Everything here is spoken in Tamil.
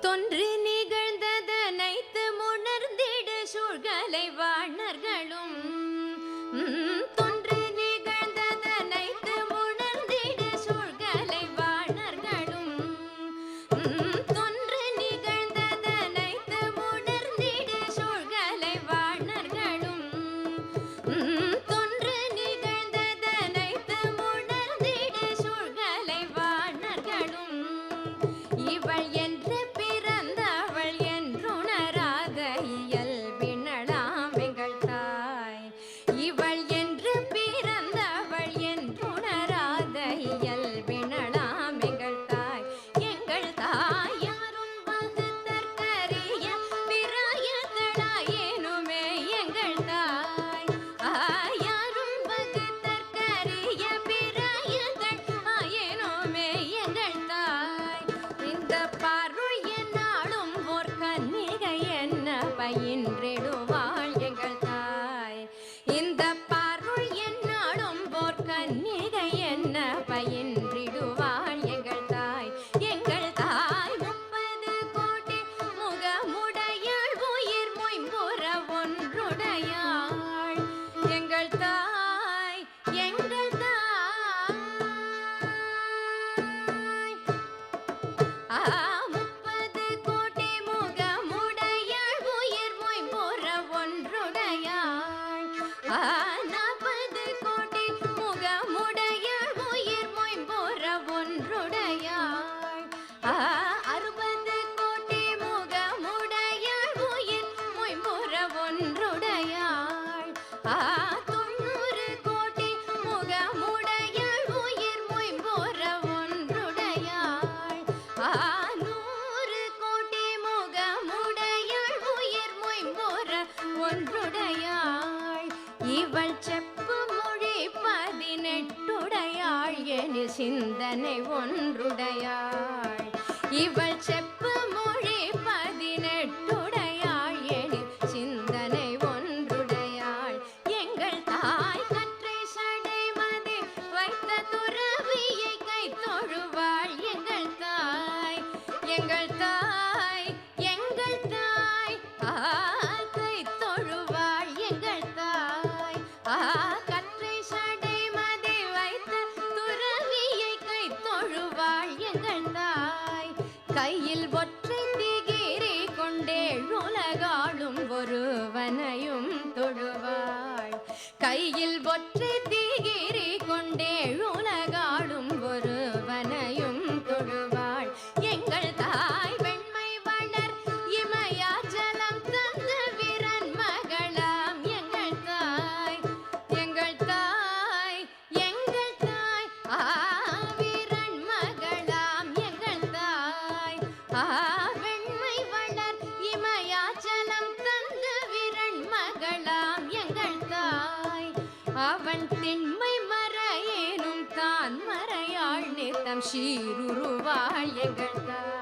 தொன்று நிகழ்ந்ததனைத்து முணர்ந்திடு சூழ்கலை வாணர்களும் தொன்று நிகழ்ந்ததனைத்து முணர்ந்திடு சூழ்கலை வாணர்களும் தொன்று நிகழ்ந்ததனைத்து முணர்ந்திடு சூழ்கலை வாணர்களும் தொன்று நிகழ்ந்ததனைத்து முணர்ந்திடு சூழ்கலை வாணர்களும் இவள் என்று பிறந்தவள் என்றுணராத இயல்பினளாம் எங்கள் தாய். இவள் என்று பிறந்தவள் என்றுணராத இயல்பினளாம் எங்கள் தாய். எங்கள் தாயாரும் வகுத்தற்கரிய பிராயத்தளாயேனுமே எங்கள் தாய். ஆயாரும் வகுத்தற்கரிய பிராயத்தளாயேனுமே எங்கள் தாய். இந்த பார்வை என்னாலும் ஓர் கன்னிகை என்ன பயின்றிடுவாள் எங்கள் தாய். இந்த பார்வை என்னாலும் ஓர் கன்னிகை என்ன பயின்றிடுவாள் எங்கள் தாய். எங்கள் தாய் 30 கோடி முகமுடையாள் உயிர் மொய்ம்புற ஒன்றுடையாள் எங்கள் தாய். எங்கள் தாய் 30 கோடி முகமுடையாள் உயிர் மொய்ம்புற ஒன்றுடையாள். 40 கோடி முகமுடையாள் உயிர் மொய்ம்புற ஒன்றுடையாள். 60 கோடி முகமுடையாள் உயிர் மொய்ம்புற ஒன்றுடையாள். 90 கோடி முகமுடையாள் உயிர் மொய்ம்புற ஒன்றுடையாள். 100 கோடி முகமுடையாள் உயிர் மொய்ம்புற ஒன்றுடையாள். இவள் செப்பு மொழி 18 என சிந்தனை ஒன்றுடையாள். இவள் செப்பு மொழி 18 என சிந்தனை ஒன்றுடையாள். எங்கள் தாய் கற்றை சடைமதி வைத்த துறவியை கை தொழுவாள் எங்கள் தாய். எங்கள் தாய் எங்கள் தாய் கை தொழுவாள் எங்கள் தாய். கற்றை சடைமதி வைத்த துறவியை கை தொழுவாள் எங்கள் தாய். கையில் ஒற்றை திகிரி கொண்டேழுலகாளும் ஒருவனையும் தொழுவாள். கையில் ஒற்றை திகிரி கொண்டேழுலகாளும் ஒருவனையும் தொழுவாள் எங்கள் தாய். வெண்மை வளர் இமயாச்சலம் தந்த வீரன் மகளாம் எங்கள் தாய். எங்கள் தாய் எங்கள் தாய் வீரன் மகளாம் எங்கள் தாய். வெண்மை வளர் இமயாச்சலம் தந்த வீரன் மகளாம் எங்கள் தாய். அவன் திண்மை மறையேனும் தான் மறையாள் நித்தம் சீருருவாள் எங்கள் தாய்.